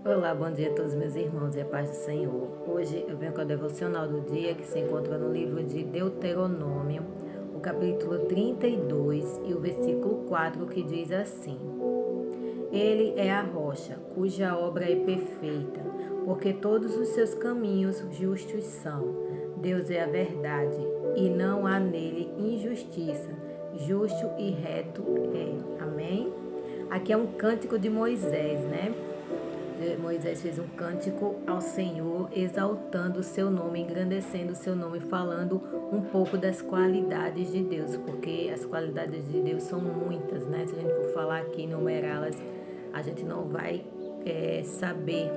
Olá, bom dia a todos meus irmãos e a paz do Senhor. Hoje eu venho com a devocional do dia que se encontra no livro de Deuteronômio, o capítulo 32 e o versículo 4 que diz assim: Ele é a rocha, cuja obra é perfeita, porque todos os seus caminhos justos são. Deus é a verdade e não há nele injustiça. Justo e reto é. Amém? Aqui é um cântico de Moisés, né? Moisés fez um cântico ao Senhor, exaltando o seu nome, engrandecendo o seu nome, falando um pouco das qualidades de Deus, porque as qualidades de Deus são muitas, né? Se a gente for falar aqui, enumerá-las, a gente não vai saber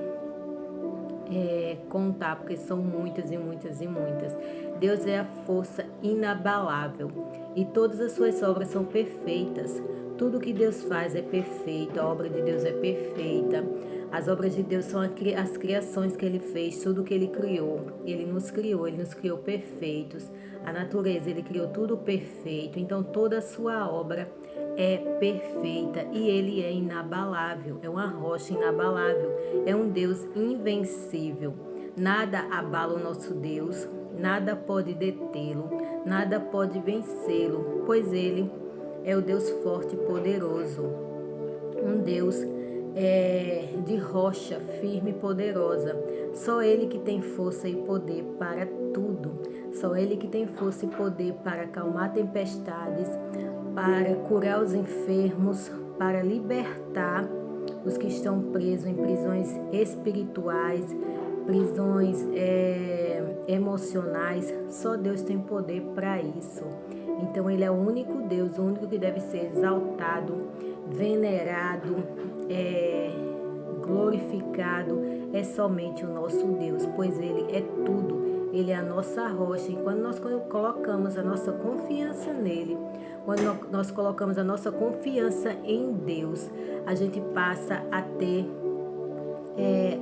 contar, porque são muitas e muitas e muitas. Deus é a força inabalável e todas as suas obras são perfeitas. Tudo que Deus faz é perfeito, a obra de Deus é perfeita. As obras de Deus são as criações que Ele fez, tudo que Ele criou. Ele nos criou perfeitos. A natureza, Ele criou tudo perfeito. Então toda a sua obra é perfeita e Ele é inabalável, é uma rocha inabalável, é um Deus invencível. Nada abala o nosso Deus, nada pode detê-lo, nada pode vencê-lo, pois Ele é o Deus forte e poderoso, um Deus de rocha firme e poderosa. Só Ele que tem força e poder para tudo. Só Ele que tem força e poder para acalmar tempestades, para curar os enfermos, para libertar os que estão presos em prisões espirituais, prisões emocionais. Só Deus tem poder para isso. Então Ele é o único Deus, o único que deve ser exaltado, venerado, glorificado, é somente o nosso Deus, pois Ele é tudo, Ele é a nossa rocha. E quando nós colocamos a nossa confiança nele, quando nós colocamos a nossa confiança em Deus, a gente passa a ter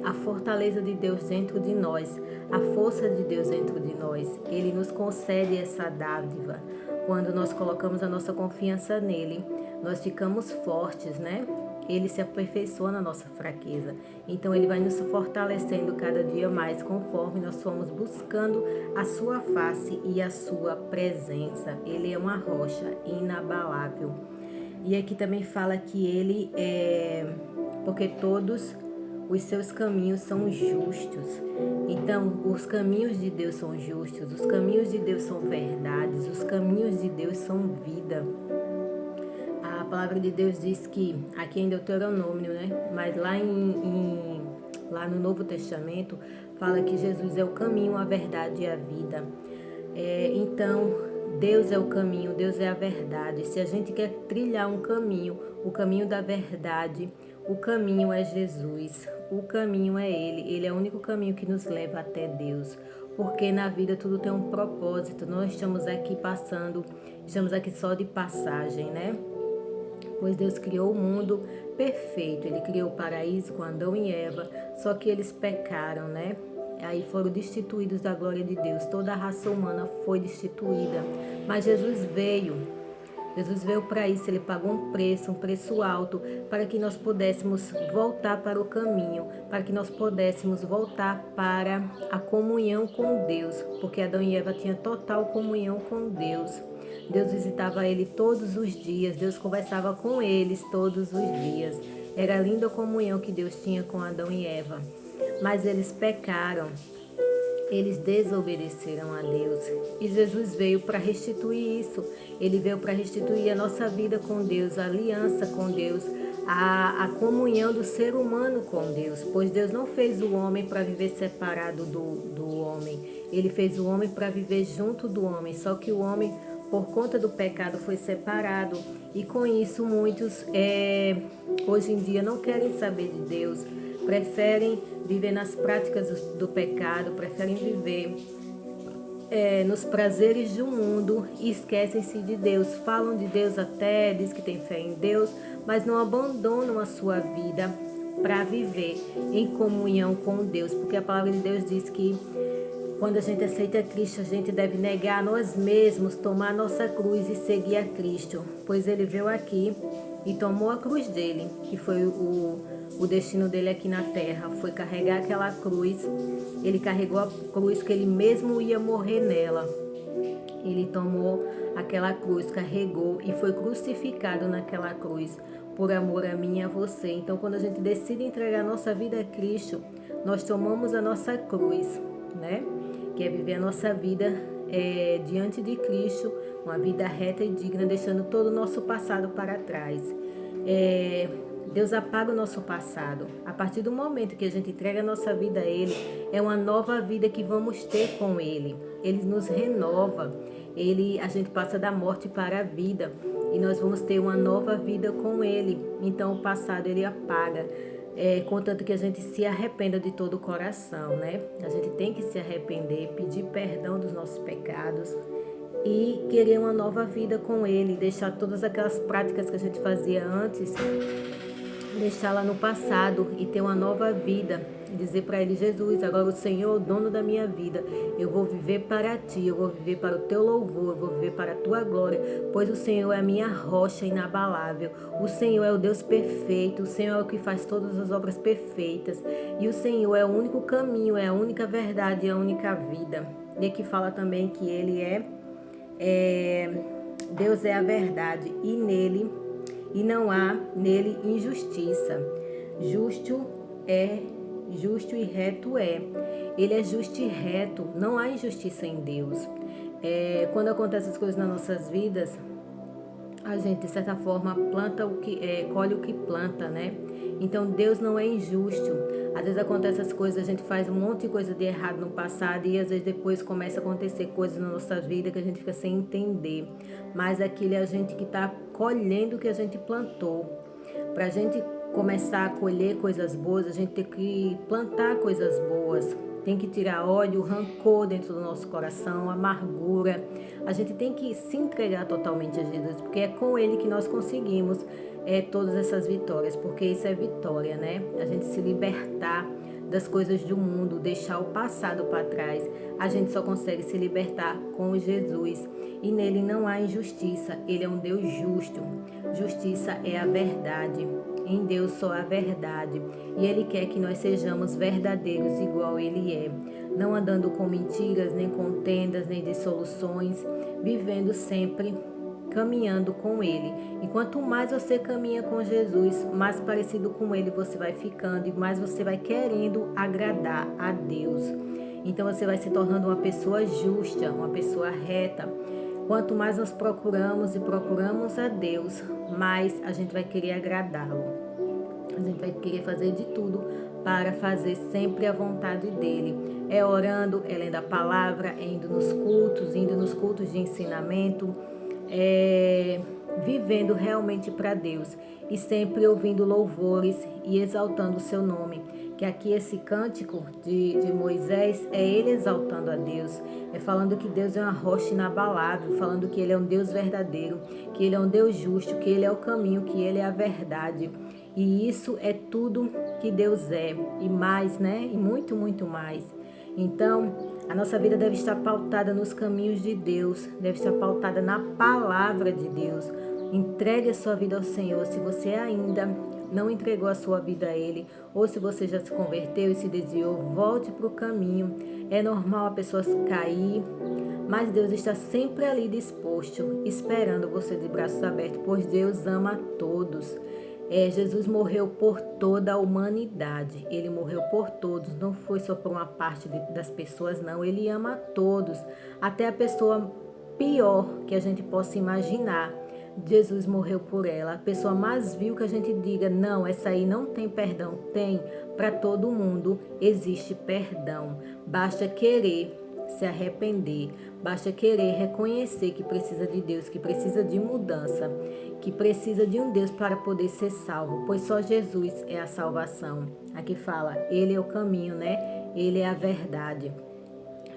a fortaleza de Deus dentro de nós, a força de Deus dentro de nós. Ele nos concede essa dádiva. Quando nós colocamos a nossa confiança nele, nós ficamos fortes, né? Ele se aperfeiçoa na nossa fraqueza. Então Ele vai nos fortalecendo cada dia mais conforme nós formos buscando a sua face e a sua presença. Ele é uma rocha inabalável. E aqui também fala que Ele porque todos os seus caminhos são justos. Então, os caminhos de Deus são justos, os caminhos de Deus são verdades, os caminhos de Deus são vida. A palavra de Deus diz que, aqui em Deuteronômio, né? Mas lá no Novo Testamento, fala que Jesus é o caminho, a verdade e a vida. Então, Deus é o caminho, Deus é a verdade. Se a gente quer trilhar um caminho, o caminho da verdade, o caminho é Jesus, o caminho é Ele é o único caminho que nos leva até Deus, porque na vida tudo tem um propósito, nós estamos aqui passando, estamos aqui só de passagem, né? Pois Deus criou o mundo perfeito, Ele criou o paraíso com Adão e Eva, só que eles pecaram, né? Aí foram destituídos da glória de Deus, toda a raça humana foi destituída, mas Jesus veio para isso, Ele pagou um preço alto, para que nós pudéssemos voltar para o caminho, para que nós pudéssemos voltar para a comunhão com Deus, porque Adão e Eva tinham total comunhão com Deus. Deus visitava ele todos os dias, Deus conversava com eles todos os dias. Era linda a comunhão que Deus tinha com Adão e Eva, mas eles pecaram. Eles desobedeceram a Deus e Jesus veio para restituir isso. Ele veio para restituir a nossa vida com Deus, a aliança com Deus, a comunhão do ser humano com Deus, pois Deus não fez o homem para viver separado do homem. Ele fez o homem para viver junto do homem, só que o homem, por conta do pecado, foi separado e com isso muitos hoje em dia não querem saber de Deus, preferem viver nas práticas do pecado, preferem viver nos prazeres do mundo e esquecem-se de Deus. Falam de Deus até, diz que tem fé em Deus, mas não abandonam a sua vida para viver em comunhão com Deus, porque a palavra de Deus diz que quando a gente aceita Cristo, a gente deve negar a nós mesmos, tomar a nossa cruz e seguir a Cristo, pois Ele veio aqui e tomou a cruz dele, que foi o destino dele aqui na terra foi carregar aquela cruz. Ele carregou a cruz que ele mesmo ia morrer nela. Ele tomou aquela cruz, carregou e foi crucificado naquela cruz por amor a mim e a você. Então, quando a gente decide entregar nossa vida a Cristo, nós tomamos a nossa cruz, né? Que é viver a nossa vida diante de Cristo, uma vida reta e digna, deixando todo o nosso passado para trás. Deus apaga o nosso passado. A partir do momento que a gente entrega a nossa vida a Ele, é uma nova vida que vamos ter com Ele. Ele nos renova. A gente passa da morte para a vida e nós vamos ter uma nova vida com Ele. Então o passado Ele apaga, contanto que a gente se arrependa de todo o coração, né? A gente tem que se arrepender, pedir perdão dos nossos pecados e querer uma nova vida com Ele, deixar todas aquelas práticas que a gente fazia antes, deixar lá no passado e ter uma nova vida. Dizer para Ele: Jesus, agora o Senhor é o dono da minha vida, eu vou viver para Ti, eu vou viver para o Teu louvor, eu vou viver para a Tua glória, pois o Senhor é a minha rocha inabalável, o Senhor é o Deus perfeito, o Senhor é o que faz todas as obras perfeitas, e o Senhor é o único caminho, é a única verdade, é a única vida. E aqui fala também que Ele Deus é a verdade, e não há nele injustiça. Justo e reto é. Ele é justo e reto, não há injustiça em Deus. Quando acontecem essas coisas nas nossas vidas, a gente, de certa forma, colhe o que planta, né? Então, Deus não é injusto. Às vezes acontecem essas coisas, a gente faz um monte de coisa de errado no passado e às vezes depois começa a acontecer coisas na nossa vida que a gente fica sem entender. Mas aquilo é a gente que está colhendo o que a gente plantou. Para a gente começar a colher coisas boas, a gente tem que plantar coisas boas. Tem que tirar ódio, rancor dentro do nosso coração, amargura. A gente tem que se entregar totalmente a Jesus, porque é com Ele que nós conseguimos todas essas vitórias, porque isso é vitória, né? A gente se libertar das coisas do mundo, deixar o passado para trás. A gente só consegue se libertar com Jesus. E nele não há injustiça. Ele é um Deus justo. Justiça é a verdade. Em Deus só há verdade. E Ele quer que nós sejamos verdadeiros igual Ele é. Não andando com mentiras, nem contendas, nem dissoluções. Vivendo sempre caminhando com Ele. E quanto mais você caminha com Jesus, mais parecido com Ele você vai ficando e mais você vai querendo agradar a Deus. Então você vai se tornando uma pessoa justa, uma pessoa reta. Quanto mais nós procuramos e procuramos a Deus, mais a gente vai querer agradá-lo. A gente vai querer fazer de tudo para fazer sempre a vontade dEle. É orando, é lendo a palavra, é indo nos cultos de ensinamento, vivendo realmente para Deus e sempre ouvindo louvores e exaltando o seu nome. Que aqui esse cântico de Moisés é ele exaltando a Deus, falando que Deus é uma rocha inabalável, falando que Ele é um Deus verdadeiro, que Ele é um Deus justo, que Ele é o caminho, que Ele é a verdade. E isso é tudo que Deus é, e mais, né? E muito, muito mais. Então, a nossa vida deve estar pautada nos caminhos de Deus, deve estar pautada na palavra de Deus. Entregue a sua vida ao Senhor. Se você ainda não entregou a sua vida a Ele, ou se você já se converteu e se desviou, volte para o caminho. É normal a pessoa cair, mas Deus está sempre ali disposto, esperando você de braços abertos, pois Deus ama a todos. Jesus morreu por toda a humanidade, Ele morreu por todos, não foi só por uma parte das pessoas, não. Ele ama a todos, até a pessoa pior que a gente possa imaginar. Jesus morreu por ela. A pessoa mais vil que a gente diga, não, essa aí não tem perdão. Tem, para todo mundo existe perdão. Basta querer se arrepender, basta querer reconhecer que precisa de Deus, que precisa de mudança, que precisa de um Deus para poder ser salvo, pois só Jesus é a salvação. Aqui fala, Ele é o caminho, né? Ele é a verdade.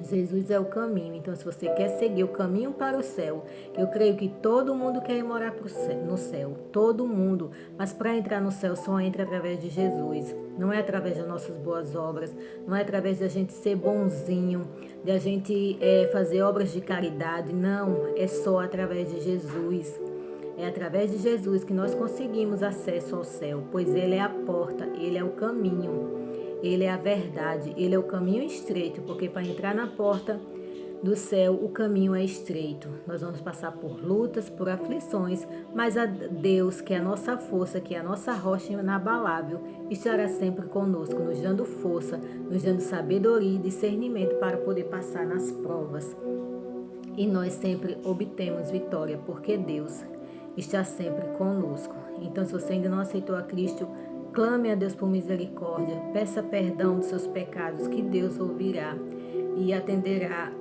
Jesus é o caminho. Então, se você quer seguir o caminho para o céu, eu creio que todo mundo quer ir morar no céu, todo mundo, mas para entrar no céu só entra através de Jesus. Não é através das nossas boas obras, não é através da gente ser bonzinho, de a gente fazer obras de caridade, não, é só através de Jesus. É através de Jesus que nós conseguimos acesso ao céu, pois Ele é a porta, Ele é o caminho, Ele é a verdade, Ele é o caminho estreito, porque para entrar na porta do céu o caminho é estreito. Nós vamos passar por lutas, por aflições, mas a Deus, que é a nossa força, que é a nossa rocha inabalável, estará sempre conosco, nos dando força, nos dando sabedoria e discernimento para poder passar nas provas. E nós sempre obtemos vitória, porque Deus está sempre conosco. Então, se você ainda não aceitou a Cristo, clame a Deus por misericórdia, peça perdão dos seus pecados, que Deus ouvirá e atenderá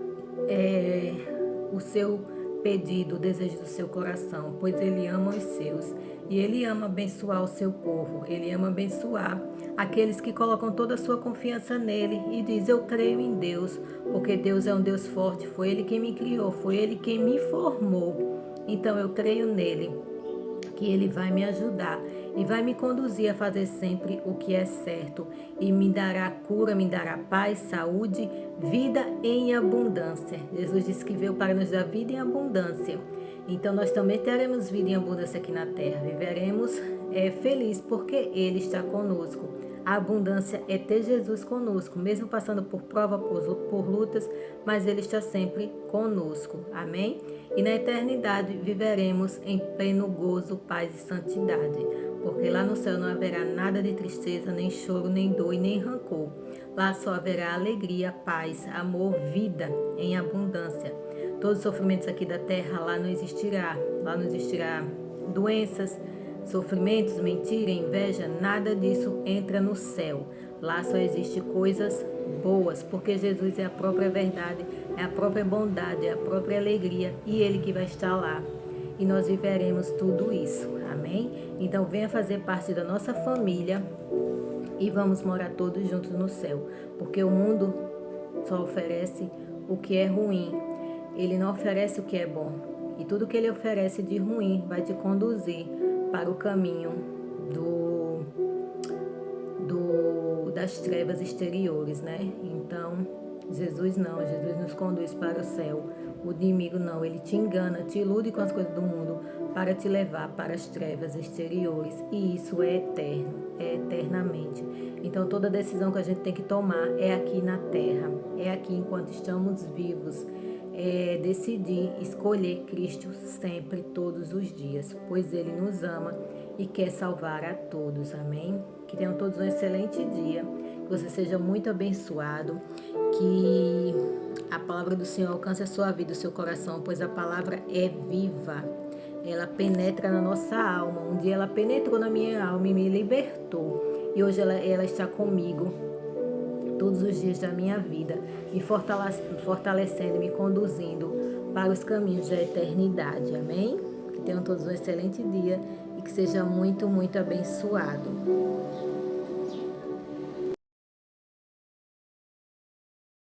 o seu pedido, o desejo do seu coração, pois Ele ama os seus e Ele ama abençoar o seu povo, Ele ama abençoar aqueles que colocam toda a sua confiança nele e diz: eu creio em Deus, porque Deus é um Deus forte, foi Ele quem me criou, foi Ele quem me formou, então eu creio nele, que Ele vai me ajudar e vai me conduzir a fazer sempre o que é certo e me dará cura, me dará paz, saúde, vida em abundância. Jesus disse que veio para nos dar vida em abundância. Então nós também teremos vida em abundância aqui na terra. Viveremos feliz porque Ele está conosco. A abundância é ter Jesus conosco, mesmo passando por prova, por lutas, mas Ele está sempre conosco. Amém? E na eternidade viveremos em pleno gozo, paz e santidade, porque lá no céu não haverá nada de tristeza, nem choro, nem dor e nem rancor. Lá só haverá alegria, paz, amor, vida em abundância. Todos os sofrimentos aqui da terra lá não existirá. Lá não existirá doenças, sofrimentos, mentira, inveja, nada disso entra no céu. Lá só existe coisas boas, porque Jesus é a própria verdade, é a própria bondade, é a própria alegria e Ele que vai estar lá. E nós viveremos tudo isso, amém? Então venha fazer parte da nossa família e vamos morar todos juntos no céu, porque o mundo só oferece o que é ruim, ele não oferece o que é bom. E tudo que ele oferece de ruim vai te conduzir para o caminho das trevas exteriores, né? Então, Jesus não, Jesus nos conduz para o céu. O inimigo não, ele te engana, te ilude com as coisas do mundo para te levar para as trevas exteriores. E isso é eterno, é eternamente. Então, toda decisão que a gente tem que tomar é aqui na terra, é aqui enquanto estamos vivos. É decidir escolher Cristo sempre, todos os dias, pois Ele nos ama e quer salvar a todos, amém? Que tenham todos um excelente dia, que você seja muito abençoado, que a palavra do Senhor alcance a sua vida, o seu coração, pois a palavra é viva, ela penetra na nossa alma. Um dia ela penetrou na minha alma e me libertou, e hoje ela está comigo todos os dias da minha vida, me fortalecendo, me conduzindo para os caminhos da eternidade, amém? Que tenham todos um excelente dia e que seja muito, muito abençoado.